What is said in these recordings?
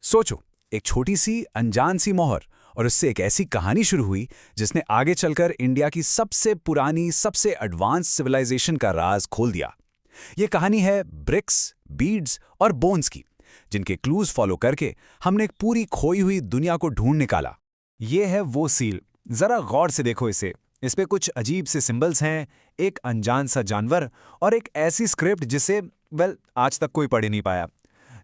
सोचो, एक छोटी सी अनजान सी मोहर और उससे एक ऐसी कहानी शुरू हुई जिसने आगे चलकर इंडिया की सबसे पुरानी, सबसे एडवांस सिविलाइजेशन का राज खोल दिया। ये कहानी है ब्रिक्स, बीड्स और बोन्स की, जिनके क्लूज फॉलो करके हमने एक पूरी खोई हुई दुनिया को ढूंढ निकाला। ये है वो सील। जरा गौर से देखो इसे। इस पे कुछ अजीब से सिंबल्स हैं, एक अनजान सा जानवर और एक ऐसी स्क्रिप्ट जिसे आज तक कोई पढ़ ही नहीं पाया।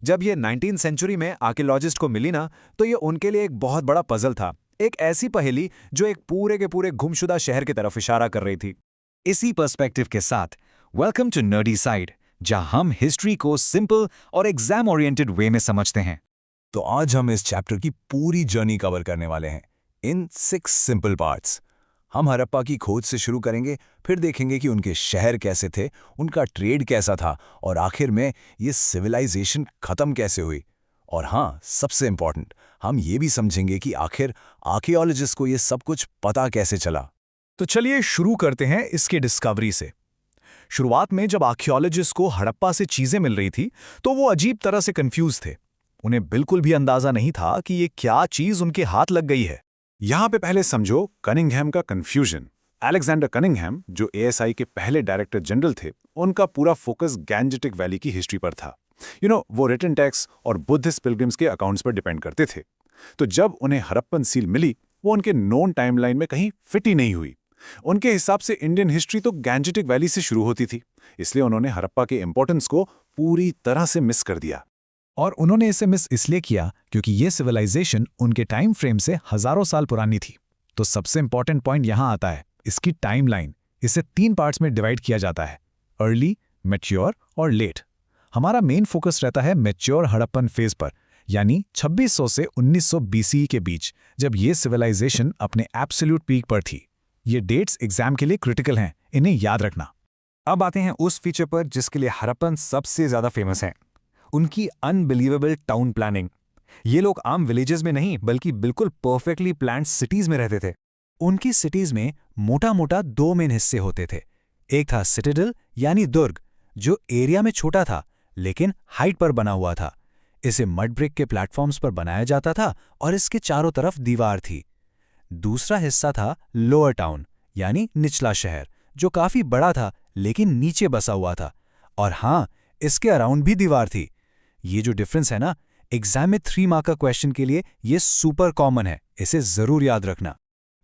जब ये 19वीं सेंचुरी में आर्कियोलॉजिस्ट को मिली ना, तो ये उनके लिए एक बहुत बड़ा पजल था। एक ऐसी पहेली जो एक पूरे के पूरे गुमशुदा शहर की तरफ इशारा कर रही थी। इसी पर्सपेक्टिव के साथ वेलकम टू नर्डी साइड, जहां हम हिस्ट्री को सिंपल और एग्जाम ओरिएंटेड वे में समझते हैं। तो आज हम इस चैप्टर की पूरी जर्नी कवर करने वाले हैं इन 6 सिंपल पार्ट्स। हम हड़प्पा की खोज से शुरू करेंगे, फिर देखेंगे कि उनके शहर कैसे थे, उनका ट्रेड कैसा था और आखिर में ये सिविलाइजेशन खत्म कैसे हुई। और हाँ, सबसे इंपॉर्टेंट, हम ये भी समझेंगे कि आखिर आर्कियोलॉजिस्ट को ये सब कुछ पता कैसे चला। तो चलिए शुरू करते हैं इसकी डिस्कवरी से। शुरुआत में जब आर्कियोलॉजिस्ट को हड़प्पा से चीजें मिल रही थी, तो वो अजीब तरह से कंफ्यूज थे। उन्हें बिल्कुल भी अंदाजा नहीं था कि ये क्या चीज उनके हाथ लग गई है। यहाँ पे पहले समझो कनिंघम का कंफ्यूजन। अलेक्जेंडर कनिंघम, जो एएसआई के पहले डायरेक्टर जनरल थे, उनका पूरा फोकस गैंजेटिक वैली की हिस्ट्री पर था। वो रिटन टेक्स्ट और बुद्धिस्ट पिलग्रिम्स के अकाउंट्स पर डिपेंड करते थे। तो जब उन्हें हड़प्पन सील मिली, वो उनके नोन टाइमलाइन में कहीं फिट ही नहीं हुई। उनके हिसाब से इंडियन हिस्ट्री तो गैंजेटिक वैली से शुरू होती थी, इसलिए उन्होंने हड़प्पा के इंपॉर्टेंस को पूरी तरह से मिस कर दिया। और उन्होंने इसे मिस इसलिए किया क्योंकि ये सिविलाइजेशन उनके टाइम फ्रेम से हजारों साल पुरानी थी। तो सबसे इंपॉर्टेंट पॉइंट यहां आता है, इसकी टाइमलाइन। इसे 3 पार्ट्स में डिवाइड किया जाता है, अर्ली, मैच्योर और लेट। हमारा मेन फोकस रहता है मैच्योर हड़प्पन फेज पर, यानी 2600 से 1900 बीसीई के बीच, जब ये सिविलाइजेशन अपने एब्सोल्यूट पीक पर थी। ये डेट्स एग्जाम के लिए क्रिटिकल हैं, इन्हें याद रखना। अब आते हैं उस फीचर पर जिसके लिए हड़प्पन सबसे ज्यादा फेमस है, उनकी अनबिलीवेबल टाउन प्लानिंग। ये लोग आम विलेजेस में नहीं, बल्कि बिल्कुल परफेक्टली प्लान्ड सिटीज में रहते थे। उनकी सिटीज में मोटा मोटा 2 मेन हिस्से होते थे। एक था सिटाडेल यानी दुर्ग, जो एरिया में छोटा था लेकिन हाइट पर बना हुआ था। इसे मड ब्रिक के प्लेटफॉर्म्स पर बनाया जाता था और इसके चारों तरफ दीवार थी। दूसरा हिस्सा था लोअर टाउन यानी निचला शहर, जो काफी बड़ा था लेकिन नीचे बसा हुआ था। और हाँ, इसके अराउंड भी दीवार थी। ये जो डिफरेंस है ना, एग्जाम में 3 मार्क का क्वेश्चन के लिए ये सुपर कॉमन है, इसे जरूर याद रखना।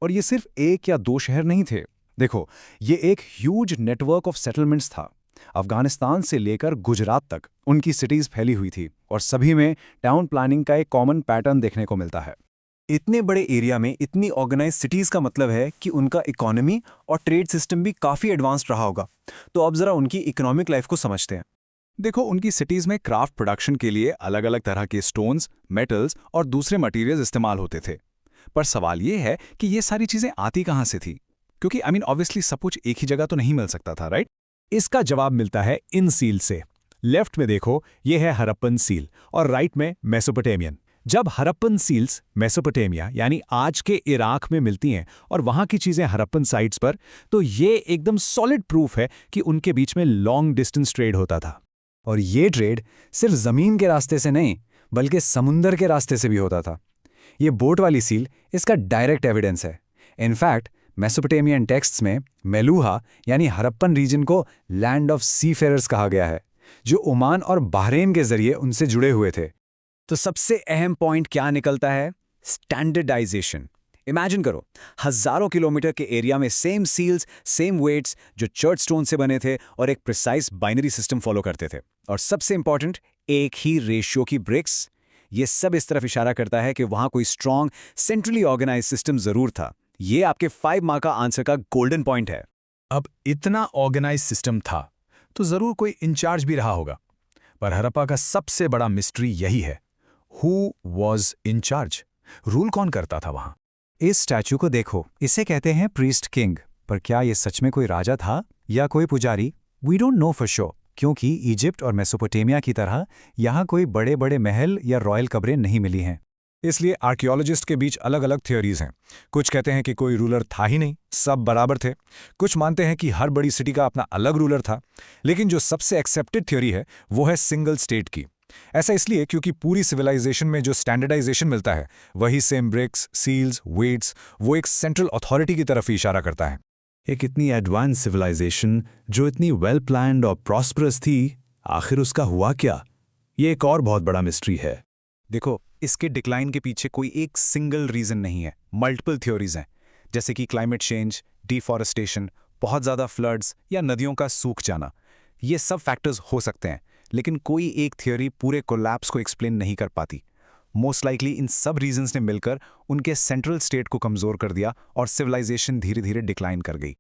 और ये सिर्फ 1 या 2 शहर नहीं थे। देखो, ये एक ह्यूज नेटवर्क ऑफ सेटलमेंट्स था। अफगानिस्तान से लेकर गुजरात तक उनकी सिटीज फैली हुई थी और सभी में टाउन प्लानिंग का एक कॉमन पैटर्न देखने को मिलता है। इतने बड़े एरिया में इतनी ऑर्गेनाइज सिटीज का मतलब है कि उनका इकोनॉमी और ट्रेड सिस्टम भी काफी एडवांस्ड रहा होगा। तो अब जरा उनकी इकोनॉमिक लाइफ को समझते हैं। देखो, उनकी सिटीज में क्राफ्ट प्रोडक्शन के लिए अलग अलग तरह के स्टोन्स, मेटल्स और दूसरे मटेरियल्स इस्तेमाल होते थे। पर सवाल ये है कि ये सारी चीजें आती कहां से थी, क्योंकि ऑब्वियसली सब कुछ एक ही जगह तो नहीं मिल सकता था, राइट? इसका जवाब मिलता है इन सील से। लेफ्ट में देखो, ये है हड़प्पन सील और राइट में मेसोपोटामियन। जब हड़प्पन सील्स मेसोपोटामिया यानी आज के इराक में मिलती हैं और वहां की चीजें हड़प्पन साइट्स पर, तो ये एकदम सॉलिड प्रूफ है कि उनके बीच में लॉन्ग डिस्टेंस ट्रेड होता था। और ये ट्रेड सिर्फ जमीन के रास्ते से नहीं, बल्कि समुंदर के रास्ते से भी होता था। ये बोट वाली सील इसका डायरेक्ट एविडेंस है। इनफैक्ट मेसोपोटामियन टेक्स्ट्स में मेलुहा यानी हड़प्पन रीजन को लैंड ऑफ सीफेरर्स कहा गया है, जो ओमान और बहरीन के जरिए उनसे जुड़े हुए थे। तो सबसे अहम पॉइंट क्या निकलता है? स्टैंडर्डाइजेशन। इमेजिन करो, हजारों किलोमीटर के एरिया में सेम सील्स, सेम वेट्स, जो चर्च स्टोन से बने थे और एक प्रिसाइज बाइनरी सिस्टम फॉलो करते थे। और सबसे इंपॉर्टेंट, एक ही रेशियो की ब्रिक्स। ये सब इस तरफ इशारा करता है कि वहां कोई स्ट्रॉन्ग सेंट्रली ऑर्गेनाइज सिस्टम जरूर था। ये आपके 5 मार्क का आंसर का गोल्डन पॉइंट है। अब इतना ऑर्गेनाइज सिस्टम था तो जरूर कोई इंचार्ज भी रहा होगा। पर हड़प्पा का सबसे बड़ा मिस्ट्री यही है, who was in charge? Rule कौन करता था वहां? इस स्टैचू को देखो, इसे कहते हैं प्रीस्ट किंग। पर क्या ये सच में कोई राजा था या कोई पुजारी? We don't know for sure, क्योंकि इजिप्ट और मेसोपोटामिया की तरह यहाँ कोई बड़े बड़े महल या रॉयल कब्रें नहीं मिली हैं। इसलिए आर्कियोलॉजिस्ट के बीच अलग अलग थ्योरीज हैं। कुछ कहते हैं कि कोई रूलर था ही नहीं, सब बराबर थे। कुछ मानते हैं कि हर बड़ी सिटी का अपना अलग रूलर था। लेकिन जो सबसे एक्सेप्टेड थ्योरी है वो है सिंगल स्टेट की। ऐसा इसलिए क्योंकि पूरी सिविलाइजेशन में जो स्टैंडर्डाइजेशन मिलता है वही सेम ब्रिक्स, सील्स, वेट्स, वो एक सेंट्रल अथॉरिटी की तरफ ही इशारा करता है। एक इतनी एडवांस सिविलाइजेशन जो इतनी वेल प्लान्ड और प्रॉस्परस थी, आखिर उसका हुआ क्या? ये एक और बहुत बड़ा मिस्ट्री है। देखो, इसके डिक्लाइन के पीछे कोई एक सिंगल रीजन नहीं है, मल्टीपल थ्योरीज हैं, जैसे कि क्लाइमेट चेंज, डिफॉरेस्टेशन, बहुत ज़्यादा फ्लड्स या नदियों का सूख जाना। ये सब फैक्टर्स हो सकते हैं, लेकिन कोई एक थ्योरी पूरे कोलैप्स को एक्सप्लेन नहीं कर पाती। मोस्ट लाइकली इन सब रीजंस ने मिलकर उनके सेंट्रल स्टेट को कमज़ोर कर दिया और सिविलाइजेशन धीरे धीरे डिक्लाइन कर गई।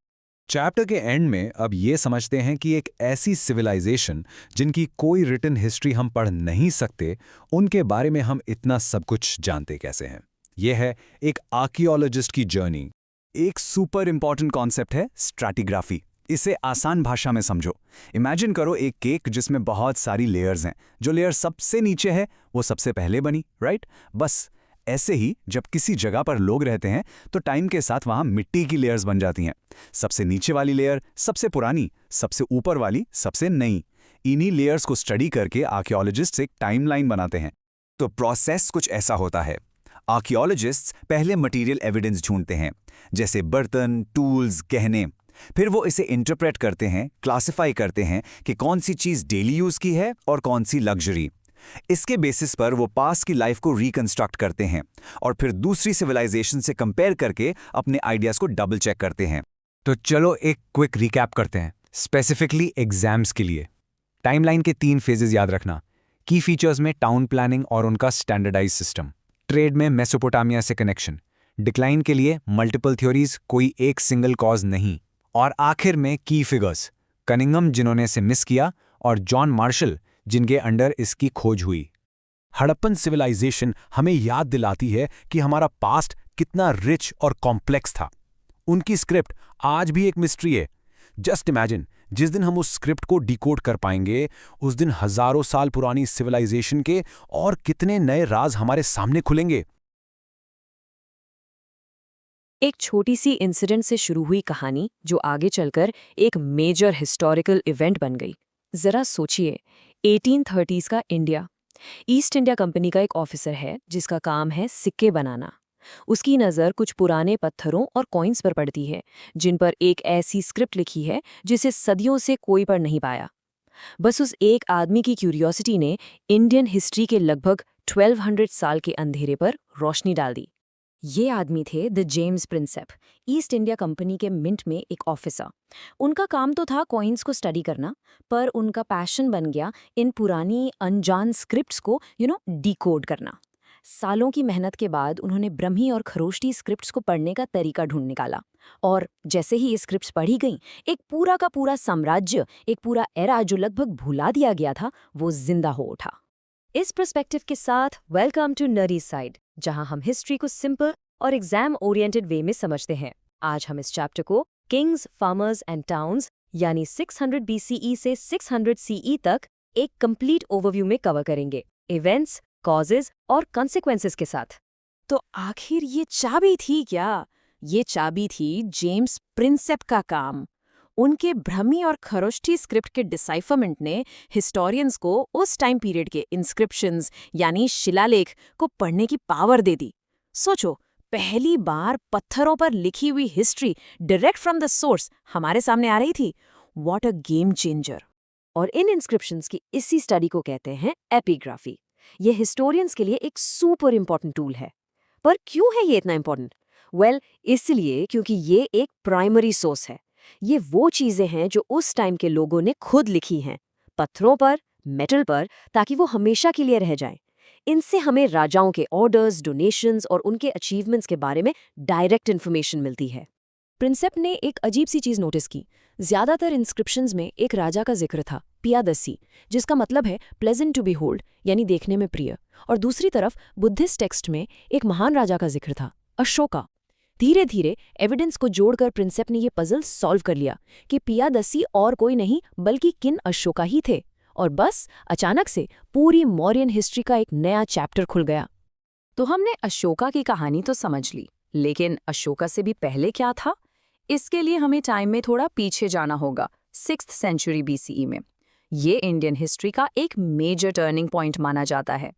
चैप्टर के एंड में अब ये समझते हैं कि एक ऐसी सिविलाइजेशन जिनकी कोई रिटन हिस्ट्री हम पढ़ नहीं सकते, उनके बारे में हम इतना सब कुछ जानते कैसे हैं। यह है एक आर्कियोलॉजिस्ट की जर्नी। एक सुपर इंपॉर्टेंट कॉन्सेप्ट है स्ट्रैटिग्राफी। इसे आसान भाषा में समझो। इमेजिन करो एक केक जिसमें बहुत सारी लेयर्स हैं। जो लेयर सबसे नीचे है वो सबसे पहले बनी, राइट? बस ऐसे ही जब किसी जगह पर लोग रहते हैं तो टाइम के साथ वहां मिट्टी की लेयर्स बन जाती हैं। सबसे नीचे वाली लेयर सबसे पुरानी, सबसे ऊपर वाली सबसे नई। इन्हीं लेयर्स को स्टडी करके आर्कियोलॉजिस्ट्स एक टाइमलाइन बनाते हैं। तो प्रोसेस कुछ ऐसा होता है। आर्कियोलॉजिस्ट्स पहले मटेरियल एविडेंस ढूंढते हैं, जैसे बर्तन, टूल्स, गहने। फिर वो इसे इंटरप्रेट करते हैं, क्लासिफाई करते हैं कि कौन सी चीज़ डेली यूज़ की है और कौन सी लग्जरी। इसके बेसिस पर वो पास्ट की लाइफ को रिकंस्ट्रक्ट करते हैं और फिर दूसरी सिविलाइजेशन से कंपेयर करके अपने आइडियाज़ को डबल चेक करते हैं। तो चलो एक क्विक रिकैप करते हैं, स्पेसिफिकली एग्जाम्स के लिए। टाइमलाइन के 3 फेजेस याद रखना। की फीचर्स में टाउन प्लानिंग और उनका स्टैंडर्डाइज सिस्टम, ट्रेड में मेसोपोटामिया से कनेक्शन, डिक्लाइन के लिए मल्टीपल थ्योरीज, कोई एक सिंगल कॉज नहीं, और आखिर में की फिगर्स, कनिंघम जिन्होंने इसे मिस किया और जॉन मार्शल जिनके अंडर इसकी खोज हुई। हड़प्पन सिविलाइजेशन हमें याद दिलाती है कि हमारा पास्ट कितना रिच और कॉम्प्लेक्स था। उनकी स्क्रिप्ट आज भी एक मिस्ट्री है। जस्ट इमेजिन, जिस दिन हम उस स्क्रिप्ट को डिकोड कर पाएंगे, उस दिन हजारों साल पुरानी सिविलाइजेशन के और कितने नए राज हमारे सामने खुलेंगे। एक छोटी सी इंसिडेंट से शुरू हुई कहानी जो आगे चलकर एक मेजर हिस्टोरिकल इवेंट बन गई। जरा सोचिए, 1830s का इंडिया। ईस्ट इंडिया कंपनी का एक ऑफिसर है जिसका काम है सिक्के बनाना। उसकी नज़र कुछ पुराने पत्थरों और कॉइन्स पर पड़ती है जिन पर एक ऐसी स्क्रिप्ट लिखी है जिसे सदियों से कोई पढ़ नहीं पाया। बस उस एक आदमी की क्यूरियोसिटी ने इंडियन हिस्ट्री के लगभग 1200 साल के अंधेरे पर रोशनी डाल दी। ये आदमी थे the James Prinsep, east India company के मिंट में एक ऑफिसर। उनका काम तो था कॉइन्स को स्टडी करना, पर उनका पैशन बन गया इन पुरानी अनजान स्क्रिप्ट्स को डिकोड करना। सालों की मेहनत के बाद उन्होंने ब्रह्मी और खरोष्टी स्क्रिप्ट्स को पढ़ने का तरीका ढूंढ निकाला, और जैसे ही ये स्क्रिप्ट्स पढ़ी गईं, एक पूरा का पूरा साम्राज्य, एक पूरा एरा जो लगभग भुला दिया गया था, वो जिंदा हो उठा। इस पर्सपेक्टिव के साथ वेलकम टू नर्डी साइड, जहां हम हिस्ट्री को सिंपल और एग्जाम ओरिएंटेड वे में समझते हैं। आज हम इस चैप्टर को किंग्स, फार्मर्स एंड टाउन्स यानी 600 BCE से 600 CE तक एक कंप्लीट ओवरव्यू में कवर करेंगे, इवेंट्स, कॉजेज और कॉन्सिक्वेंसेस के साथ। तो आखिर ये चाबी थी क्या? ये चाबी थी जेम्स प्रिंसेप का काम। उनके ब्रह्मी और खरोष्टी स्क्रिप्ट के डिसाइफरमेंट ने हिस्टोरियंस को उस टाइम पीरियड के इंस्क्रिप्शंस यानी शिलालेख को पढ़ने की पावर दे दी। सोचो, पहली बार पत्थरों पर लिखी हुई history direct from the source हमारे सामने आ रही थी। What a game changer. और इन इंस्क्रिप्शंस की इसी स्टडी को कहते हैं एपिग्राफी। ये हिस्टोरियंस के लिए एक सुपर इंपॉर्टेंट टूल है। पर क्यों है ये इतना इंपॉर्टेंट? इसलिए क्योंकि ये एक प्राइमरी सोर्स है। ये वो चीजें हैं जो उस टाइम के लोगों ने खुद लिखी हैं, पत्थरों पर, मेटल पर, ताकि वो हमेशा के लिए रह जाएं। इनसे हमें राजाओं के ऑर्डर्स, डोनेशंस और उनके अचीवमेंट्स के बारे में डायरेक्ट इन्फॉर्मेशन मिलती है। प्रिंसेप ने एक अजीब सी चीज नोटिस की। ज्यादातर इंस्क्रिप्शंस में एक राजा का जिक्र था, पियादसी, जिसका मतलब है प्लेजेंट टू बीहोल्ड यानी देखने में प्रिय, और दूसरी तरफ बुद्धिस्ट टेक्स्ट में एक महान राजा का जिक्र था, अशोका। धीरे धीरे एविडेंस को जोड़कर प्रिंसेप ने ये पजल सॉल्व कर लिया कि पियादसी और कोई नहीं बल्कि किन अशोका ही थे, और बस अचानक से पूरी मौर्यन हिस्ट्री का एक नया चैप्टर खुल गया। तो हमने अशोका की कहानी तो समझ ली, लेकिन अशोका से भी पहले क्या था? इसके लिए हमें टाइम में थोड़ा पीछे जाना होगा, 6th सेंचुरी BCE में। ये इंडियन हिस्ट्री का एक मेजर टर्निंग पॉइंट माना जाता है।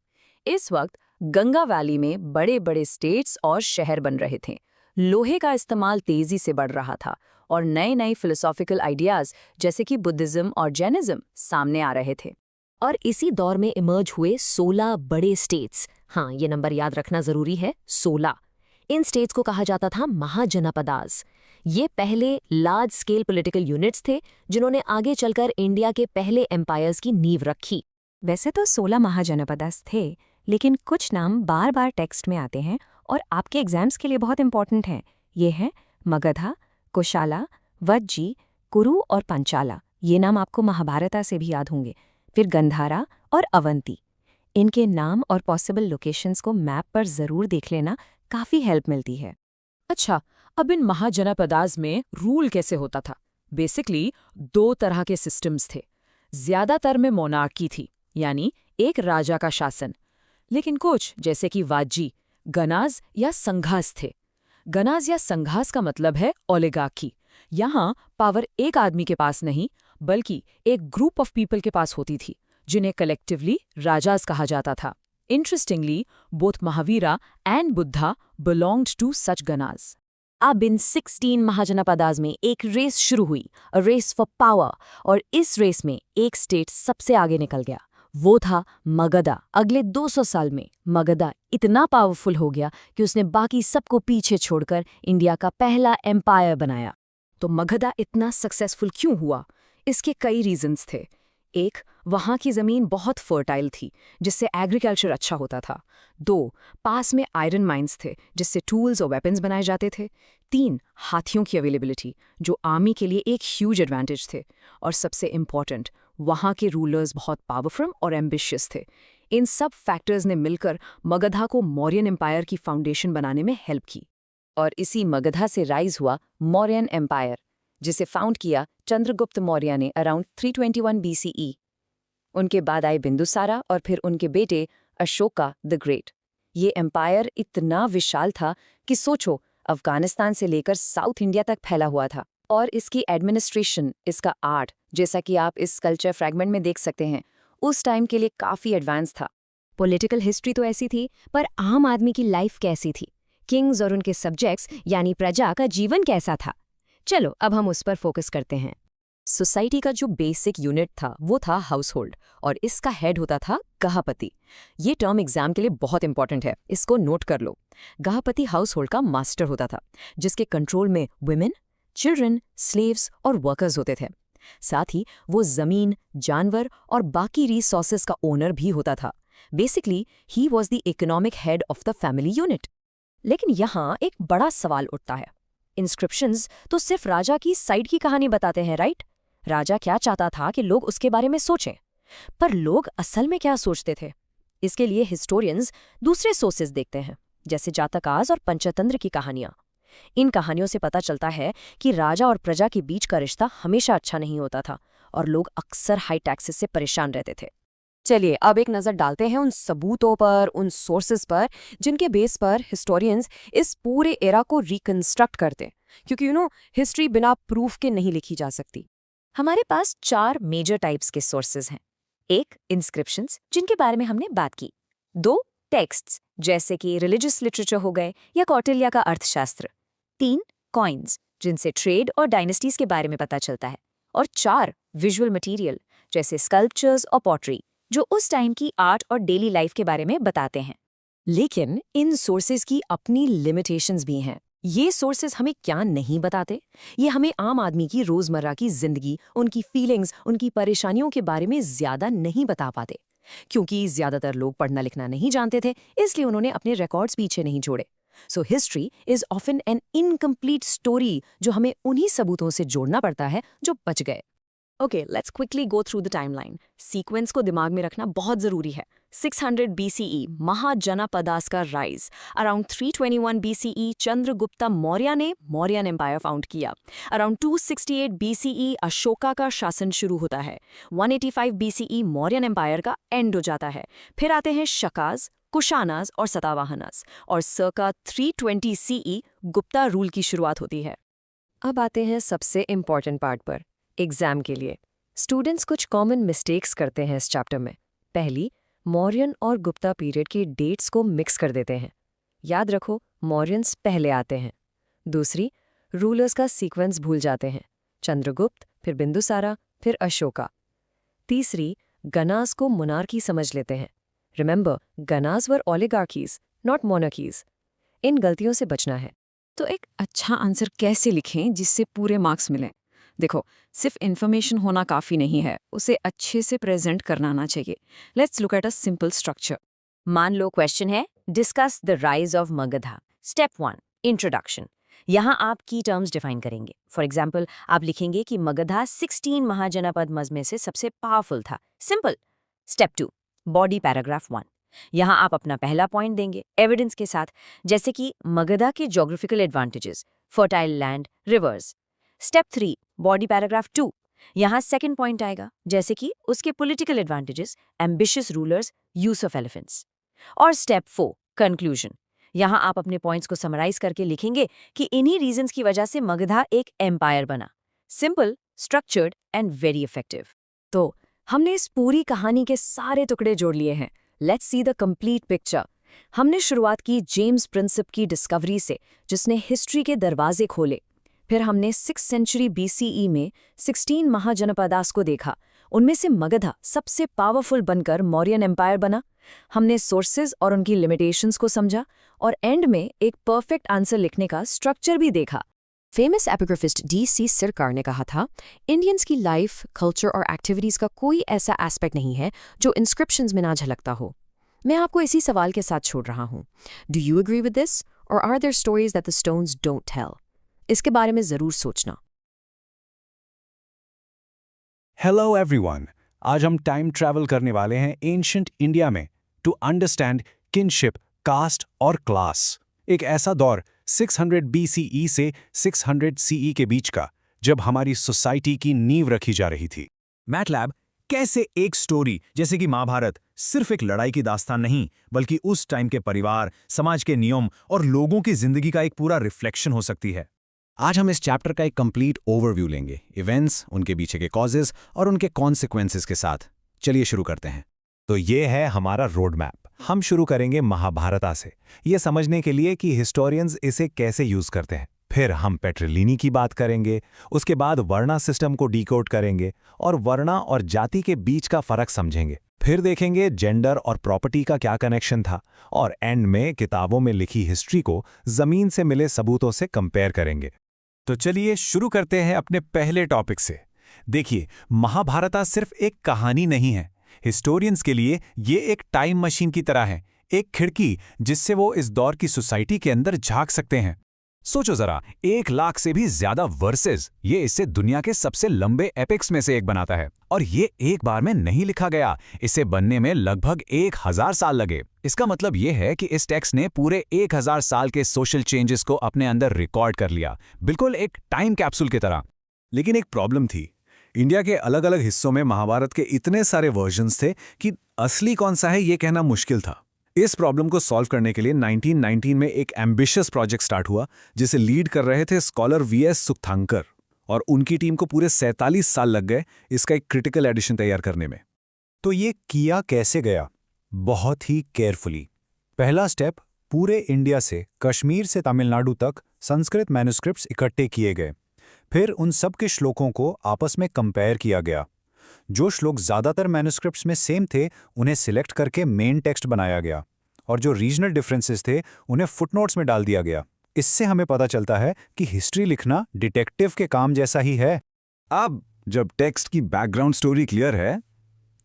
इस वक्त गंगा वैली में बड़े बड़े स्टेट्स और शहर बन रहे थे, लोहे का इस्तेमाल तेजी से बढ़ रहा था और नए नए फिलोसॉफिकल आइडियाज जैसे कि बुद्धिज्म और जैनिज्म सामने आ रहे थे। और इसी दौर में इमर्ज हुए 16 बड़े स्टेट्स। हाँ, ये नंबर याद रखना जरूरी है, 16। इन स्टेट्स को कहा जाता था महाजनपदास। ये पहले लार्ज स्केल पॉलिटिकल यूनिट्स थे जिन्होंने आगे चलकर इंडिया के पहले एम्पायर्स की नींव रखी। वैसे तो 16 महाजनपदास थे, लेकिन कुछ नाम बार बार टेक्स्ट में आते हैं और आपके एग्जाम्स के लिए बहुत इंपॉर्टेंट हैं। ये हैं मगधा, कुशाला, वज्जी, कुरु और पंचाला। ये नाम आपको महाभारत से भी याद होंगे। फिर गंधारा और अवंती। इनके नाम और पॉसिबल लोकेशंस को मैप पर ज़रूर देख लेना, काफ़ी हेल्प मिलती है। अच्छा, अब इन महाजनपदास में रूल कैसे होता था? बेसिकली 2 तरह के सिस्टम्स थे। ज्यादातर में मोनार्की थी, यानी एक राजा का शासन, लेकिन कुछ जैसे कि वाजी, गनाज या संघास थे। गनाज या संघास का मतलब है ओलिगार्की। यहाँ पावर एक आदमी के पास नहीं, बल्कि एक ग्रुप ऑफ पीपल के पास होती थी, जिन्हें कलेक्टिवली राजाज कहा जाता था। Interestingly, both Mahavira and Buddha belonged to such ganas. अब इन 16 महाजनपदास में एक रेस शुरू हुई, अ रेस फॉर पावर, और इस रेस में एक स्टेट सबसे आगे निकल गया। वो था मगधा। अगले 200 साल में मगधा इतना पावरफुल हो गया कि उसने बाकी सबको पीछे छोड़कर इंडिया का पहला एम्पायर बनाया। तो मगधा इतना सक्सेसफुल क्यों हुआ? इसके कई रीजंस थे। एक, वहाँ की ज़मीन बहुत फर्टाइल थी, जिससे एग्रीकल्चर अच्छा होता था। 2, पास में आयरन माइंस थे, जिससे टूल्स और वेपन्स बनाए जाते थे। 3, हाथियों की अवेलेबिलिटी, जो आर्मी के लिए एक ह्यूज एडवांटेज थे। और सबसे इम्पॉर्टेंट, वहाँ के रूलर्स बहुत पावरफुल और एम्बिशियस थे। इन सब फैक्टर्स ने मिलकर मगधा को मौर्यन एम्पायर की फाउंडेशन बनाने में हेल्प की। और इसी मगधा से राइज हुआ मौर्यन एम्पायर, जिसे फाउंड किया चंद्रगुप्त मौर्य ने अराउंड 321 BCE। उनके बाद आए बिंदुसारा और फिर उनके बेटे अशोका द ग्रेट। ये एम्पायर इतना विशाल था कि सोचो, अफगानिस्तान से लेकर साउथ इंडिया तक फैला हुआ था। और इसकी एडमिनिस्ट्रेशन, इसका आर्ट, जैसा कि आप इस कल्चर फ्रैगमेंट में देख सकते हैं, उस टाइम के लिए काफ़ी एडवांस था। पॉलिटिकल हिस्ट्री तो ऐसी थी, पर आम आदमी की लाइफ कैसी थी? किंग्स और उनके सब्जेक्ट्स यानी प्रजा का जीवन कैसा था? चलो अब हम उस पर फोकस करते हैं। सोसाइटी का जो बेसिक यूनिट था वो था हाउस होल्ड, और इसका हेड होता था गृहपति। ये टर्म एग्जाम के लिए बहुत इंपॉर्टेंट है, इसको नोट कर लो। गृहपति हाउस होल्ड का मास्टर होता था, जिसके कंट्रोल में वुमेन, चिल्ड्रन, स्लेव्स और वर्कर्स होते थे। साथ ही वो जमीन, जानवर और बाकी रिसोर्सेज का ओनर भी होता था। Basically he was the economic head of the family unit. लेकिन यहाँ एक बड़ा सवाल उठता है। इंस्क्रिप्शंस तो सिर्फ राजा की साइड की कहानी बताते हैं, राइट? राजा क्या चाहता था कि लोग उसके बारे में सोचें, पर लोग असल में क्या सोचते थे? इसके लिए हिस्टोरियंस दूसरे सोर्सेज देखते हैं, जैसे जातकास और पंचतंत्र की कहानियां। इन कहानियों से पता चलता है कि राजा और प्रजा के बीच का रिश्ता हमेशा अच्छा नहीं होता था और लोग अक्सर हाई टैक्सेस से परेशान रहते थे। चलिए अब एक नज़र डालते हैं उन सबूतों पर, उन सोर्सेज पर, जिनके बेस पर हिस्टोरियंस इस पूरे एरा को रिकंस्ट्रक्ट करते हैं, क्योंकि हिस्ट्री बिना प्रूफ के नहीं लिखी जा सकती। हमारे पास 4 मेजर टाइप्स के सोर्सेज हैं। 1, इंस्क्रिप्शंस, जिनके बारे में हमने बात की। 2, टेक्स्ट्स, जैसे कि रिलीजियस लिटरेचर हो गए या कौटिल्य का अर्थशास्त्र। 3, कॉइन्स, जिनसे ट्रेड और डायनेस्टीज के बारे में पता चलता है। और 4, विजुअल मटेरियल, जैसे स्कल्पचर्स और पॉटरी, जो उस टाइम की आर्ट और डेली लाइफ के बारे में बताते हैं। लेकिन इन सोर्सेज की अपनी लिमिटेशंस भी हैं। ये सोर्सेज हमें क्या नहीं बताते? ये हमें आम आदमी की रोजमर्रा की जिंदगी, उनकी फीलिंग्स, उनकी परेशानियों के बारे में ज्यादा नहीं बता पाते, क्योंकि ज्यादातर लोग पढ़ना लिखना नहीं जानते थे, इसलिए उन्होंने अपने रिकॉर्ड्स पीछे नहीं छोड़े। So history is often N incomplete story, जो हमें उन्हीं सबूतों से जोड़ना पड़ता है जो बच गए। Okay, let's quickly go through the timeline. Sequence को दिमाग में रखना बहुत जरूरी है। 600 BCE महाजनपदास का rise. Around 321 BCE Chandragupta Maurya ने मौर्यन एम्पायर फाउंड किया। अराउंड 268 BCE अशोका का शासन शुरू होता है। 185 BCE मौर्यन एम्पायर का एंड हो जाता है। फिर आते हैं शकाज, कुशानाज और सतावाहनास, और सर्का 320 CE गुप्ता रूल की शुरुआत होती है। अब आते हैं सबसे इम्पॉर्टेंट पार्ट पर, एग्जाम के लिए। स्टूडेंट्स कुछ कॉमन मिस्टेक्स करते हैं इस चैप्टर में। पहली, मौर्यन और गुप्ता पीरियड की डेट्स को मिक्स कर देते हैं। याद रखो, मौर्यंस पहले आते हैं। दूसरी, रूलर्स का सीक्वेंस भूल जाते हैं। चंद्रगुप्त, फिर बिंदुसारा, फिर अशोका। तीसरी, गनास को मोनार्की समझ लेते हैं। Remember, ganas were oligarchies, not monarchies. इन गलतियों से बचना है। तो एक अच्छा आंसर कैसे लिखें जिससे पूरे मार्क्स मिलें? देखो, सिर्फ इन्फॉर्मेशन होना काफ़ी नहीं है, उसे अच्छे से प्रेजेंट करना आना चाहिए। Let's look at a simple structure. मान लो क्वेश्चन है, discuss the rise of Magadha. Step 1, introduction. यहाँ आप की टर्म्स डिफाइन करेंगे। फॉर एग्जाम्पल, आप लिखेंगे कि मगधा 16 महाजनपद में से सबसे पावरफुल था। सिंपल। Step 2, body paragraph 1। यहाँ आप अपना पहला पॉइंट देंगे एविडेंस के साथ, जैसे कि मगधा के geographical advantages, fertile land, reverse. Step 3, body paragraph 2। यहाँ सेकंड पॉइंट आएगा, जैसे कि उसके political advantages, ambitious rulers, use of elephants. और स्टेप 4, कंक्लूजन। यहाँ आप अपने पॉइंट्स को समराइज करके लिखेंगे कि इन्हीं रीजंस की वजह से मगधा एक एम्पायर बना। Simple, structured and very effective. तो हमने इस पूरी कहानी के सारे टुकड़े जोड़ लिए हैं। Let's see the complete picture. हमने शुरुआत की जेम्स प्रिंसेप की डिस्कवरी से, जिसने हिस्ट्री के दरवाजे खोले। फिर हमने 6th सेंचुरी BCE में 16 महाजनपदास को देखा। उनमें से मगधा सबसे पावरफुल बनकर मौर्यन एम्पायर बना। हमने सोर्सेज और उनकी लिमिटेशंस को समझा, और एंड में एक परफेक्ट आंसर लिखने का स्ट्रक्चर भी देखा। Famous एपिग्राफिस्ट D.C. सिरकार ने कहा था, इंडियंस की लाइफ, कल्चर और एक्टिविटीज़ का कोई ऐसा एस्पेक्ट नहीं है जो इंस्क्रिप्शंस में ना झलकता हो। मैं आपको इसी सवाल के साथ छोड़ रहा हूँ। Do you agree with this, और are there stories that the stones don't tell? इसके बारे में ज़रूर सोचना। हेलो एवरीवन, आज हम टाइम ट्रैवल करने वाले हैं एंशिएंट इंडिया में टू अंडरस्टैंड किनशिप, कास्ट और क्लास। एक ऐसा दौर 600 BCE से 600 CE के बीच का, जब हमारी सोसाइटी की नींव रखी जा रही थी। मैटलैब, कैसे एक स्टोरी जैसे कि महाभारत सिर्फ एक लड़ाई की दास्तान नहीं, बल्कि उस टाइम के परिवार, समाज के नियम और लोगों की जिंदगी का एक पूरा रिफ्लेक्शन हो सकती है। आज हम इस चैप्टर का एक कंप्लीट ओवरव्यू लेंगे, इवेंट्स, उनके पीछे के कॉजेस और उनके कॉन्सिक्वेंसेस के साथ। चलिए शुरू करते हैं। तो ये है हमारा रोड मैप। हम शुरू करेंगे महाभारता से, ये समझने के लिए कि हिस्टोरियंस इसे कैसे यूज करते हैं। फिर हम पेट्रिलिनी की बात करेंगे, उसके बाद वर्णा सिस्टम को डिकोड करेंगे और वर्णा और जाति के बीच का फर्क समझेंगे। फिर देखेंगे जेंडर और प्रॉपर्टी का क्या कनेक्शन था, और एंड में किताबों में लिखी हिस्ट्री को जमीन से मिले सबूतों से कंपेयर करेंगे। तो चलिए शुरू करते हैं अपने पहले टॉपिक से। देखिए, महाभारता सिर्फ एक कहानी नहीं है। हिस्टोरियंस के लिए ये एक टाइम मशीन की तरह है, एक खिड़की जिससे वो इस दौर की सोसाइटी के अंदर झांक सकते हैं। सोचो जरा, 1 लाख से भी ज्यादा वर्सेस, ये इसे दुनिया के सबसे लंबे एपिक्स में से एक बनाता है। और ये एक बार में नहीं लिखा गया, इसे बनने में लगभग 1000 साल लगे। इसका मतलब ये है कि इस टेक्स्ट ने पूरे 1000 साल के सोशल चेंजेस को अपने अंदर रिकॉर्ड कर लिया, बिल्कुल एक टाइम कैप्सूल की तरह। लेकिन एक प्रॉब्लम थी। इंडिया के अलग अलग हिस्सों में महाभारत के इतने सारे वर्जन्स थे कि असली कौन सा है ये कहना मुश्किल था। इस प्रॉब्लम को सॉल्व करने के लिए 1919 में एक एम्बिशियस प्रोजेक्ट स्टार्ट हुआ, जिसे लीड कर रहे थे स्कॉलर VS सुक्थांकर, और उनकी टीम को पूरे 47 साल लग गए इसका एक क्रिटिकल एडिशन तैयार करने में। तो ये किया कैसे गया? बहुत ही केयरफुली। पहला स्टेप, पूरे इंडिया से कश्मीर से तमिलनाडु तक संस्कृत मैन्युस्क्रिप्ट्स इकट्ठे किए गए। फिर उन सब के श्लोकों को आपस में कंपेयर किया गया। जो श्लोक ज़्यादातर मैन्युस्क्रिप्ट्स में सेम थे, उन्हें सिलेक्ट करके मेन टेक्स्ट बनाया गया, और जो रीजनल डिफरेंसेस थे उन्हें फुटनोट्स में डाल दिया गया। इससे हमें पता चलता है कि हिस्ट्री लिखना डिटेक्टिव के काम जैसा ही है। अब जब टेक्स्ट की बैकग्राउंड स्टोरी क्लियर है,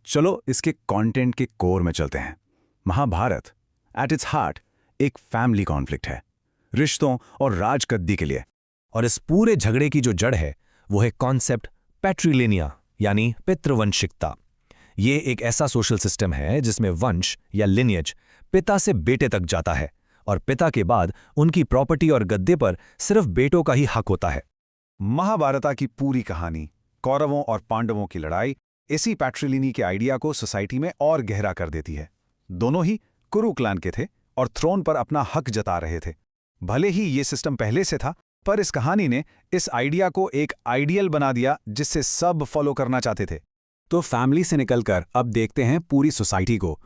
चलो इसके कंटेंट के कोर में चलते हैं। महाभारत एट इट्स हार्ट एक फैमिली कॉन्फ्लिक्ट है, रिश्तों और राजगद्दी के लिए। और इस पूरे झगड़े की जो जड़ है वो है कॉन्सेप्ट पैट्रिलिनिया, यानी पितृवंशिकता। ये एक ऐसा सोशल सिस्टम है जिसमें वंश या लिनियज पिता से बेटे तक जाता है, और पिता के बाद उनकी प्रॉपर्टी और गद्दे पर सिर्फ बेटों का ही हक होता है। महाभारता की पूरी कहानी, कौरवों और पांडवों की लड़ाई, इसी पैट्रिलिनी के आइडिया को सोसाइटी में और गहरा कर देती है। दोनों ही कुरु क्लैन के थे और थ्रोन पर अपना हक जता रहे थे। भले ही ये सिस्टम पहले से था, पर इस कहानी ने इस आइडिया को एक आइडियल बना दिया जिससे सब फॉलो करना चाहते थे। तो फैमिली से निकलकर अब देखते हैं पूरी सोसाइटी को।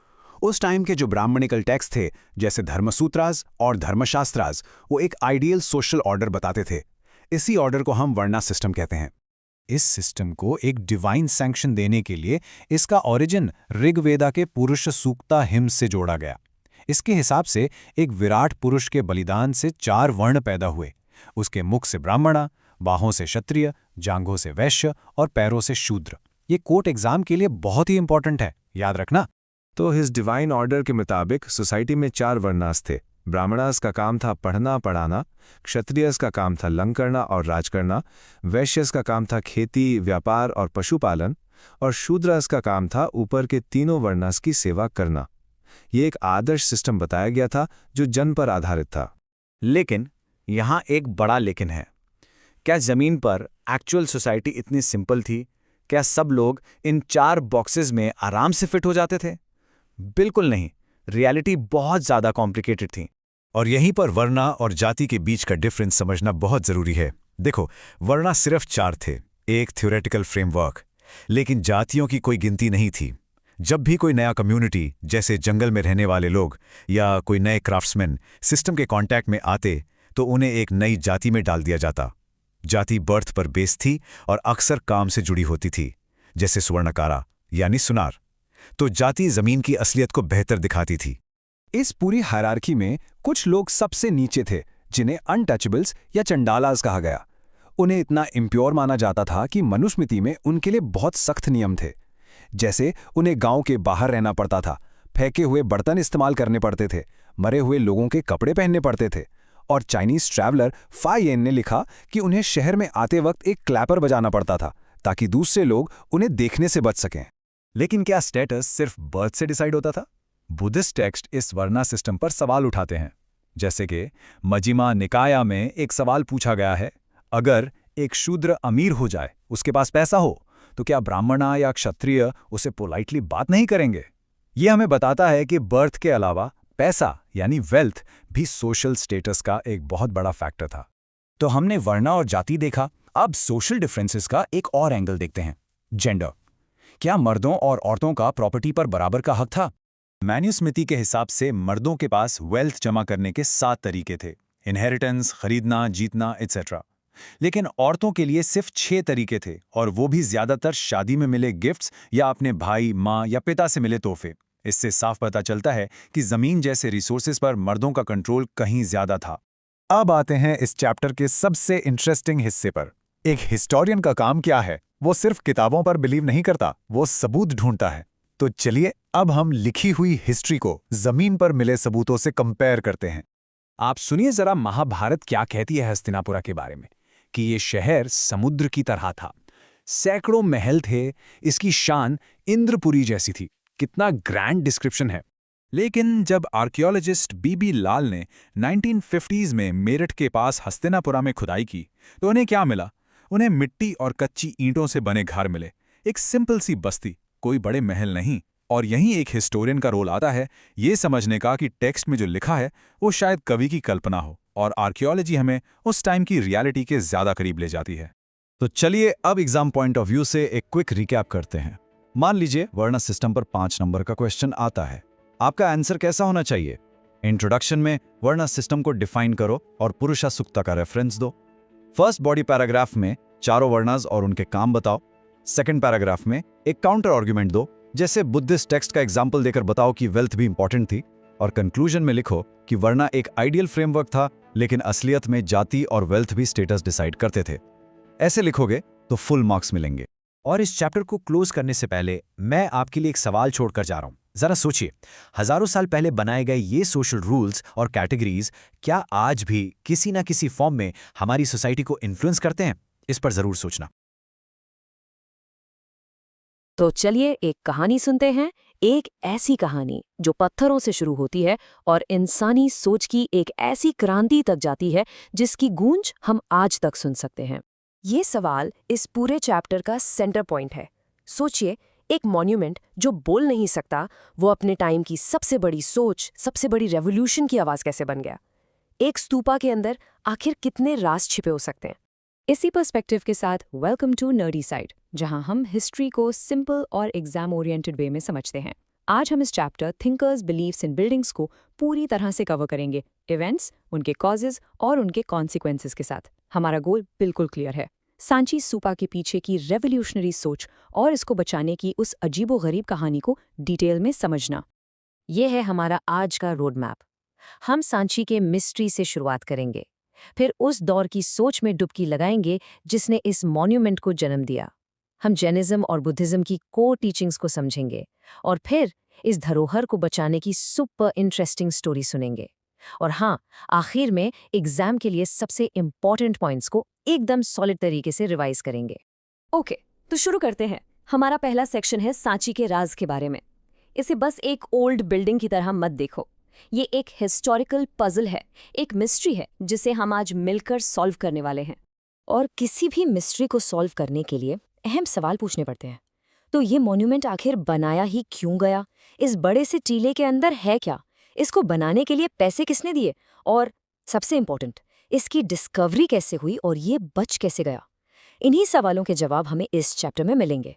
उस टाइम के जो ब्राह्मणिकल टेक्स्ट थे जैसे धर्मसूत्रास और धर्मशास्त्रास, वो एक आइडियल सोशल ऑर्डर बताते थे। इसी ऑर्डर को हम वर्णा सिस्टम कहते हैं। इस सिस्टम को एक डिवाइन सैंक्शन देने के लिए इसका ओरिजिन ऋग्वेदा के पुरुष सूक्ता हिम से जोड़ा गया। इसके हिसाब से एक विराट पुरुष के बलिदान से 4 वर्ण पैदा हुए। उसके मुख से ब्राह्मणा, बाहों से क्षत्रिय, जांघों से वैश्य और पैरों से शूद्र। ये कोर्ट एग्जाम के लिए बहुत ही इंपॉर्टेंट है, याद रखना। तो इस डिवाइन ऑर्डर के मुताबिक सोसाइटी में 4 वर्णास थे। ब्राह्मणास का काम था पढ़ना पढ़ाना, क्षत्रियस का काम था लंग करना और राज करना, वैश्यस का काम था खेती, व्यापार और पशुपालन, और शूद्रस का काम था ऊपर के तीनों वर्णास की सेवा करना। ये एक आदर्श सिस्टम बताया गया था जो जन पर आधारित था। लेकिन यहाँ एक बड़ा लेकिन है। क्या जमीन पर एक्चुअल सोसाइटी इतनी सिंपल थी? क्या सब लोग इन 4 बॉक्सेस में आराम से फिट हो जाते थे? बिल्कुल नहीं। रियलिटी बहुत ज्यादा कॉम्प्लिकेटेड थी। और यहीं पर वर्णा और जाति के बीच का डिफरेंस समझना बहुत जरूरी है। देखो, वर्णा सिर्फ 4 थे, एक थ्योरेटिकल फ्रेमवर्क, लेकिन जातियों की कोई गिनती नहीं थी। जब भी कोई नया कम्युनिटी जैसे जंगल में रहने वाले लोग या कोई नए क्राफ्ट्समैन सिस्टम के कांटेक्ट में आते तो उन्हें एक नई जाति में डाल दिया जाता। जाति बर्थ पर बेस थी और अक्सर काम से जुड़ी होती थी, जैसे स्वर्णकारा यानी सुनार। तो जाति जमीन की असलियत को बेहतर दिखाती थी। इस पूरी हायरार्की में कुछ लोग सबसे नीचे थे, जिन्हें अनटचेबल्स या चंडालास कहा गया। उन्हें इतना इम्प्योर माना जाता था कि मनुस्मृति में उनके लिए बहुत सख्त नियम थे। जैसे उन्हें गांव के बाहर रहना पड़ता था, फेंके हुए बर्तन इस्तेमाल करने पड़ते थे, मरे हुए लोगों के कपड़े पहनने पड़ते थे। और चाइनीज ट्रैवलर फायेन ने लिखा कि उन्हें शहर में आते वक्त एक क्लैपर बजाना पड़ता था ताकि दूसरे लोग उन्हें देखने से बच सकें। लेकिन क्या स्टेटस सिर्फ बर्थ से डिसाइड होता था? बुद्धिस्ट टेक्स्ट इस वर्णा सिस्टम पर सवाल उठाते हैं। जैसे कि मजिमा निकाया में एक सवाल पूछा गया है, अगर एक शूद्र अमीर हो जाए, उसके पास पैसा हो, तो क्या ब्राह्मणा या क्षत्रिय उसे पोलाइटली बात नहीं करेंगे? ये हमें बताता है कि बर्थ के अलावा पैसा यानी वेल्थ भी सोशल स्टेटस का एक बहुत बड़ा फैक्टर था। तो हमने वर्णा और जाति देखा, अब सोशल डिफरेंसेस का एक और एंगल देखते हैं, जेंडर। क्या मर्दों और औरतों का प्रॉपर्टी पर बराबर का हक था? मैन्युस्मृति के हिसाब से मर्दों के पास वेल्थ जमा करने के 7 तरीके थे, इनहेरिटेंस, खरीदना, जीतना, एटसेट्रा। लेकिन औरतों के लिए सिर्फ 6 तरीके थे, और वो भी ज्यादातर शादी में मिले गिफ्ट्स या अपने भाई, माँ या पिता से मिले तोहफे। इससे साफ पता चलता है कि जमीन जैसे रिसोर्सेज पर मर्दों का कंट्रोल कहीं ज्यादा था। अब आते हैं इस चैप्टर के सबसे इंटरेस्टिंग हिस्से पर। एक हिस्टोरियन का काम क्या है? वो सिर्फ किताबों पर बिलीव नहीं करता, वो सबूत ढूंढता है। तो चलिए अब हम लिखी हुई हिस्ट्री को जमीन पर मिले सबूतों से कंपेयर करते हैं। आप सुनिए जरा महाभारत क्या कहती है हस्तिनापुरा के बारे में, कि ये शहर समुद्र की तरह था, सैकड़ों महल थे, इसकी शान इंद्रपुरी जैसी थी। कितना ग्रैंड डिस्क्रिप्शन है। लेकिन जब आर्कियोलॉजिस्ट बीबी लाल ने 1950s में मेरठ के पास हस्तिनापुरा में खुदाई की, तो उन्हें क्या मिला? उन्हें मिट्टी और कच्ची ईंटों से बने घर मिले, एक सिंपल सी बस्ती, कोई बड़े महल नहीं। और यहीं एक हिस्टोरियन का रोल आता है, ये समझने का कि टेक्स्ट में जो लिखा है वो शायद कवि की कल्पना हो, और आर्कियोलॉजी हमें उस टाइम की रियलिटी के ज्यादा करीब ले जाती है। तो चलिए अब एग्जाम पॉइंट ऑफ व्यू से एक क्विक रिकैप करते हैं। मान लीजिए वर्णा सिस्टम पर 5 नंबर का क्वेश्चन आता है। आपका आंसर कैसा होना चाहिए? इंट्रोडक्शन में वर्णा सिस्टम को डिफाइन करो और पुरुषा सूक्ता का रेफरेंस दो। फर्स्ट बॉडी पैराग्राफ में चारों वर्णास और उनके काम बताओ। सेकंड पैराग्राफ में एक काउंटर आर्ग्यूमेंट दो, जैसे बुद्धिस्ट टेक्स्ट का एग्जाम्पल देकर बताओ कि वेल्थ भी इंपॉर्टेंट थी। और कंक्लूजन में लिखो कि वर्णा एक आइडियल फ्रेमवर्क था, लेकिन असलियत में जाति और वेल्थ भी स्टेटस डिसाइड करते थे। ऐसे लिखोगे तो फुल मार्क्स मिलेंगे। और इस चैप्टर को क्लोज करने से पहले मैं आपके लिए एक सवाल छोड़कर जा रहा हूं। जरा सोचिए, हजारों साल पहले बनाए गए ये सोशल रूल्स और कैटेगरीज क्या आज भी किसी ना किसी फॉर्म में हमारी सोसाइटी को इन्फ्लुएंस करते हैं? इस पर जरूर सोचना। तो चलिए एक कहानी सुनते हैं, एक ऐसी कहानी जो पत्थरों से शुरू होती है और इंसानी सोच की एक ऐसी क्रांति तक जाती है जिसकी गूंज हम आज तक सुन सकते हैं। ये सवाल इस पूरे चैप्टर का सेंटर पॉइंट है। सोचिए, एक मॉन्यूमेंट जो बोल नहीं सकता, वो अपने टाइम की सबसे बड़ी सोच, सबसे बड़ी रेवोल्यूशन की आवाज कैसे बन गया? एक स्तूपा के अंदर आखिर कितने राज छिपे हो सकते हैं। इसी पर्सपेक्टिव के साथ वेलकम टू नर्डी साइड, जहां हम हिस्ट्री को सिंपल और एग्जाम ओरिएंटेड वे में समझते हैं। आज हम इस chapter thinkers believes in buildings को पूरी तरह से कवर करेंगे, इवेंट्स, उनके कॉजेज और उनके कॉन्सिक्वेंसेस के साथ। हमारा गोल बिल्कुल क्लियर है, सांची स्तूपा के पीछे की रेवोल्यूशनरी सोच और इसको बचाने की उस अजीबोगरीब कहानी को डिटेल में समझना। ये है हमारा आज का रोड मैप। हम सांची के मिस्ट्री से शुरुआत करेंगे, फिर उस दौर की सोच में डुबकी लगाएंगे जिसने इस मॉन्यूमेंट को जन्म दिया। हम जैनिज्म और बुद्धिज्म की कोर टीचिंग्स को समझेंगे और फिर इस धरोहर को बचाने की सुपर इंटरेस्टिंग स्टोरी सुनेंगे। और हाँ, आखिर में एग्जाम के लिए सबसे इंपॉर्टेंट पॉइंट्स को एकदम सॉलिड तरीके से रिवाइज करेंगे। ओके, तो शुरू करते हैं। हमारा पहला सेक्शन है सांची के राज के बारे में। इसे बस एक ओल्ड बिल्डिंग की तरह मत देखो, ये एक हिस्टोरिकल पजल है, एक मिस्ट्री है जिसे हम आज मिलकर सॉल्व करने वाले हैं। और किसी भी मिस्ट्री को सॉल्व करने के लिए अहम सवाल पूछने पड़ते हैं। तो ये मॉन्यूमेंट आखिर बनाया ही क्यों गया? इस बड़े से टीले के अंदर है क्या? इसको बनाने के लिए पैसे किसने दिए? और सबसे इम्पोर्टेंट, इसकी डिस्कवरी कैसे हुई और ये बच कैसे गया? इन्हीं सवालों के जवाब हमें इस चैप्टर में मिलेंगे।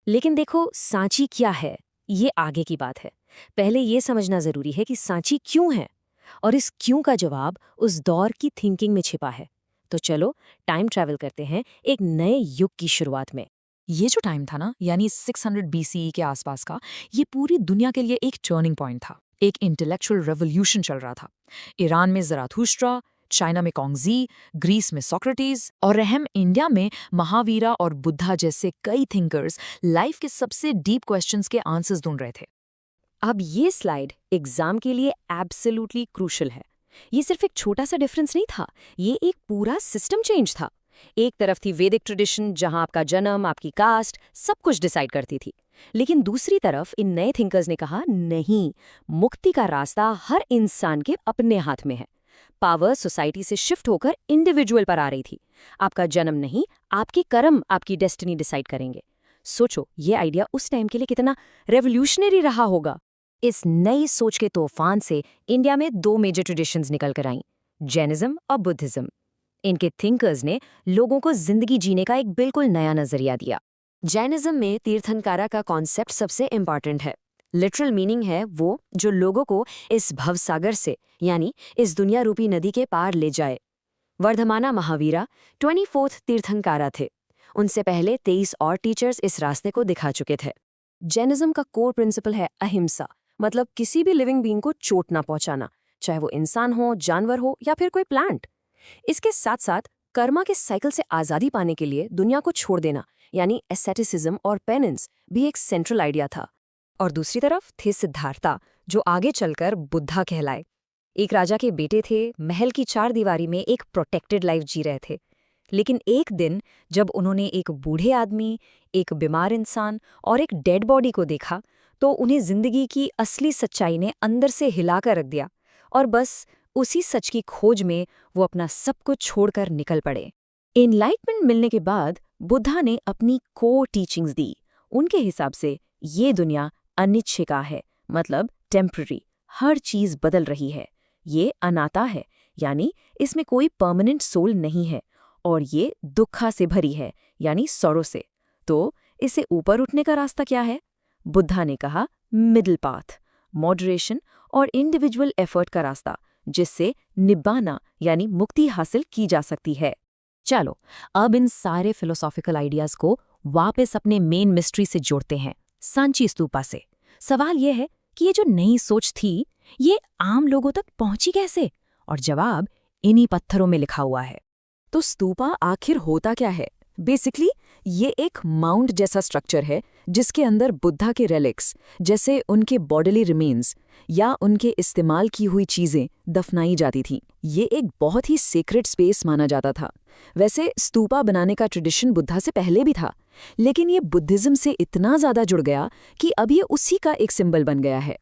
लेकिन देखो, सांची क्या है ये आगे की बात है। पहले ये समझना जरूरी है कि सांची क्यों है, और इस क्यों का जवाब उस दौर की थिंकिंग में छिपा है। तो चलो टाइम ट्रैवल करते हैं एक नए युग की शुरुआत में। ये जो टाइम था ना, यानी 600 BCE के आसपास का, ये पूरी दुनिया के लिए एक टर्निंग पॉइंट था। एक इंटेलेक्चुअल रेवोल्यूशन चल रहा था। ईरान में ज़राथुस्ट्रा, चाइना में कॉन्गजी, ग्रीस में सोक्रेटिस और रहम इंडिया में महावीरा और बुद्धा जैसे कई थिंकर्स लाइफ के सबसे डीप क्वेश्चंस के आंसर्स ढूंढ रहे थे। अब ये स्लाइड एग्जाम के लिए एब्सोल्युटली क्रूशल है। ये सिर्फ एक छोटा सा डिफरेंस नहीं था, ये एक पूरा सिस्टम चेंज था। एक तरफ थी वैदिक ट्रेडिशन, जहां आपका जन्म, आपकी कास्ट, सब कुछ डिसाइड करती थी। लेकिन दूसरी तरफ इन नए थिंकर्स ने कहा, नहीं, मुक्ति का रास्ता हर इंसान के अपने हाथ में है। पावर सोसाइटी से शिफ्ट होकर इंडिविजुअल पर आ रही थी। आपका जन्म नहीं, आपके कर्म आपकी डेस्टिनी डिसाइड करेंगे। सोचो, ये आइडिया उस टाइम के लिए कितना रेवोल्यूशनरी रहा होगा। इस नई सोच के तूफान से इंडिया में दो मेजर ट्रेडिशंस निकल कर आईं, जैनिज्म और बुद्धिज्म। इनके थिंकर्स ने लोगों को जिंदगी जीने का एक बिल्कुल नया नजरिया दिया। जैनिज्म में तीर्थंकारा का कॉन्सेप्ट सबसे इम्पॉर्टेंट है। लिटरल मीनिंग है वो जो लोगों को इस भवसागर से, यानी इस दुनिया रूपी नदी के पार ले जाए। वर्धमाना महावीरा 24th तीर्थंकारा थे। उनसे पहले 23 और टीचर्स इस रास्ते को दिखा चुके थे। जैनिज्म का कोर प्रिंसिपल है अहिंसा, मतलब किसी भी लिविंग बीइंग को चोट ना पहुंचाना, चाहे वो इंसान हो, जानवर हो या फिर कोई प्लांट। इसके साथ साथ कर्मा के साइकिल से आज़ादी पाने के लिए दुनिया को छोड़ देना, यानी एसेटिसिज्म और पेनेंस भी एक सेंट्रल आइडिया था। और दूसरी तरफ थे सिद्धार्था, जो आगे चलकर बुद्धा कहलाए। एक राजा के बेटे थे, महल की 4 दीवारी में एक प्रोटेक्टेड लाइफ जी रहे थे। लेकिन एक दिन जब उन्होंने एक बूढ़े आदमी, एक बीमार इंसान और एक डेड बॉडी को देखा, तो उन्हें जिंदगी की असली सच्चाई ने अंदर से हिलाकर रख दिया। और बस उसी सच की खोज में वो अपना सब कुछ छोड़कर निकल पड़े। एनलाइटमेंट मिलने के बाद बुद्धा ने अपनी कोर टीचिंग्स दी। उनके हिसाब से ये दुनिया अनिच्छिका है, मतलब टेम्पररी, हर चीज बदल रही है। ये अनाता है, यानी इसमें कोई परमानेंट सोल नहीं है, और ये दुखा से भरी है, यानी सौरों से। तो इसे ऊपर उठने का रास्ता क्या है? बुद्धा ने कहा, मिडिल पाथ, मॉडरेशन और इंडिविजुअल एफर्ट का रास्ता, जिससे निब्बाना यानी मुक्ति हासिल की जा सकती है। चलो अब इन सारे फिलोसॉफिकल आइडियाज को वापस अपने मेन मिस्ट्री से जोड़ते हैं, सांची स्तूपा से। सवाल यह है कि ये जो नई सोच थी, ये आम लोगों तक पहुंची कैसे? और जवाब इन्हीं पत्थरों में लिखा हुआ है। तो स्तूपा आखिर होता क्या है? बेसिकली ये एक माउंट जैसा स्ट्रक्चर है जिसके अंदर बुद्धा के रेलिक्स, जैसे उनके बॉडीली रिमेन्स या उनके इस्तेमाल की हुई चीजें दफनाई जाती थीं। ये एक बहुत ही सीक्रेट स्पेस माना जाता था। वैसे स्तूपा बनाने का ट्रेडिशन बुद्धा से पहले भी था, लेकिन ये बुद्धिज्म से इतना ज्यादा जुड़ गया कि अब ये उसी का एक सिंबल बन गया है।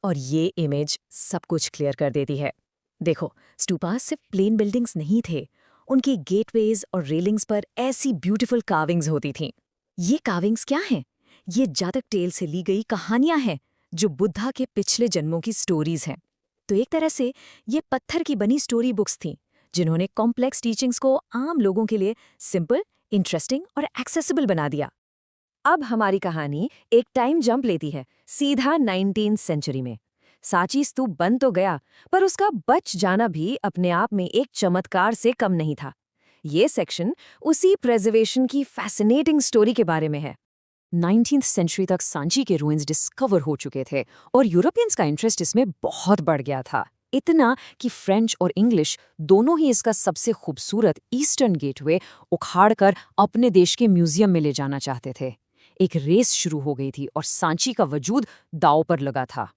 और ये इमेज सब कुछ क्लियर कर देती है। देखो, स्तूपास सिर्फ प्लेन बिल्डिंग्स नहीं थे, उनकी गेटवेज और रेलिंग्स पर ऐसी ब्यूटीफुल कार्विंग्स होती थीं। ये कार्विंग्स क्या हैं? ये जातक टेल से ली गई कहानियां हैं, जो बुद्धा के पिछले जन्मों की स्टोरीज हैं। तो एक तरह से ये पत्थर की बनी स्टोरी बुक्स थीं, जिन्होंने कॉम्प्लेक्स टीचिंग्स को आम लोगों के लिए सिंपल, इंटरेस्टिंग और एक्सेसिबल बना दिया। अब हमारी कहानी एक टाइम जंप लेती है सीधा 19वीं सेंचुरी में। सांची स्तूप बन तो गया, पर उसका बच जाना भी अपने आप में एक चमत्कार से कम नहीं था। ये सेक्शन उसी प्रिजर्वेशन की फैसिनेटिंग स्टोरी के बारे में है। 19वीं सेंचुरी तक सांची के रूइंस डिस्कवर हो चुके थे और यूरोपियंस का इंटरेस्ट इसमें बहुत बढ़ गया था, इतना कि फ्रेंच और इंग्लिश दोनों ही इसका सबसे खूबसूरत ईस्टर्न गेटवे उखाड़कर अपने देश के म्यूजियम में ले जाना चाहते थे। एक रेस शुरू हो गई थी और सांची का वजूद दांव पर लगा था।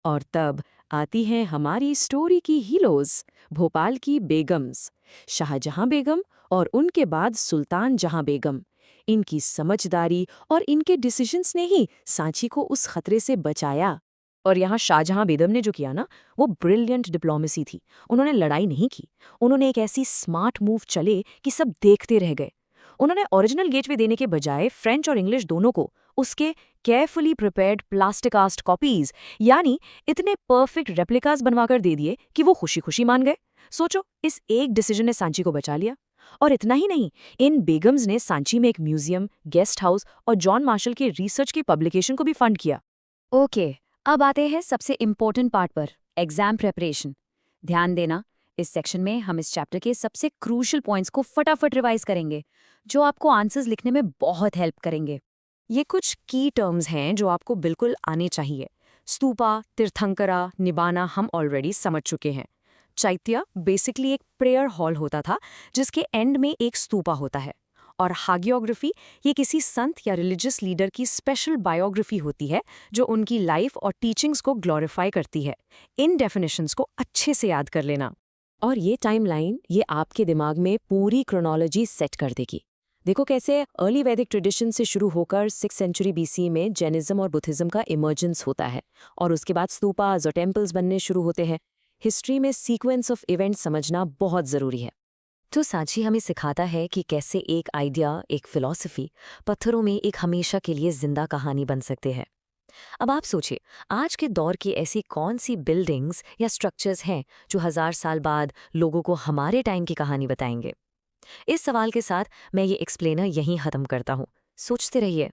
और तब आती हैं हमारी स्टोरी की हीरोज, भोपाल की बेगम्स, शाहजहां बेगम और उनके बाद सुल्तान जहां बेगम। इनकी समझदारी और इनके डिसीजंस ने ही सांची को उस खतरे से बचाया। और यहाँ शाहजहां बेगम ने जो किया ना, वो ब्रिलियंट डिप्लोमेसी थी। उन्होंने लड़ाई नहीं की, उन्होंने एक ऐसी स्मार्ट मूव चले कि सब देखते रह गए। उन्होंने ओरिजिनल गेटवे देने के बजाय फ्रेंच और इंग्लिश दोनों को उसके केयरफुली प्रिपेयर्ड प्लास्टिकास्ट कॉपीज, यानी इतने परफेक्ट रेप्लिकास बनवाकर दे दिए कि वो खुशी खुशी मान गए। सोचो, इस एक डिसीजन ने सांची को बचा लिया। और इतना ही नहीं, इन बेगम्स ने सांची में एक म्यूजियम, गेस्ट हाउस और जॉन मार्शल के रिसर्च की पब्लिकेशन को भी फंड किया। ओके, अब आते हैं सबसे इम्पोर्टेंट पार्ट पर, एग्जाम प्रेपरेशन। ध्यान देना, इस सेक्शन में हम इस चैप्टर के सबसे क्रूशियल पॉइंट्स को फटाफट रिवाइज करेंगे, जो आपको आंसर्स लिखने में बहुत हेल्प करेंगे। ये कुछ की टर्म्स हैं जो आपको बिल्कुल आने चाहिए। स्तूपा, तीर्थंकरा, निबाना हम ऑलरेडी समझ चुके हैं। चैत्य बेसिकली एक प्रेयर हॉल होता था जिसके एंड में एक स्तूपा होता है। और हागियोग्राफी ये किसी संत या रिलीजियस लीडर की स्पेशल बायोग्राफी होती है जो उनकी लाइफ और टीचिंग्स को ग्लोरीफाई करती है। इन डेफिनेशंस को अच्छे से याद कर लेना। और ये टाइमलाइन ये आपके दिमाग में पूरी क्रोनोलॉजी सेट कर देगी। देखो कैसे अर्ली वैदिक ट्रेडिशन से शुरू होकर 6th सेंचुरी BC में जैनिज्म और बुद्धिज्म का इमर्जेंस होता है, और उसके बाद स्तूपास और टेम्पल्स बनने शुरू होते हैं। हिस्ट्री में सीक्वेंस ऑफ इवेंट्स समझना बहुत ज़रूरी है। तो सांची हमें सिखाता है कि कैसे एक आइडिया, एक फिलॉसफी पत्थरों में एक हमेशा के लिए जिंदा कहानी बन सकते हैं। अब आप सोचिए, आज के दौर की ऐसी कौन सी बिल्डिंग्स या स्ट्रक्चर्स हैं जो 1000 साल बाद लोगों को हमारे टाइम की कहानी बताएंगे? इस सवाल के साथ मैं ये एक्सप्लेनर यहीं ख़त्म करता हूँ। सोचते रहिए।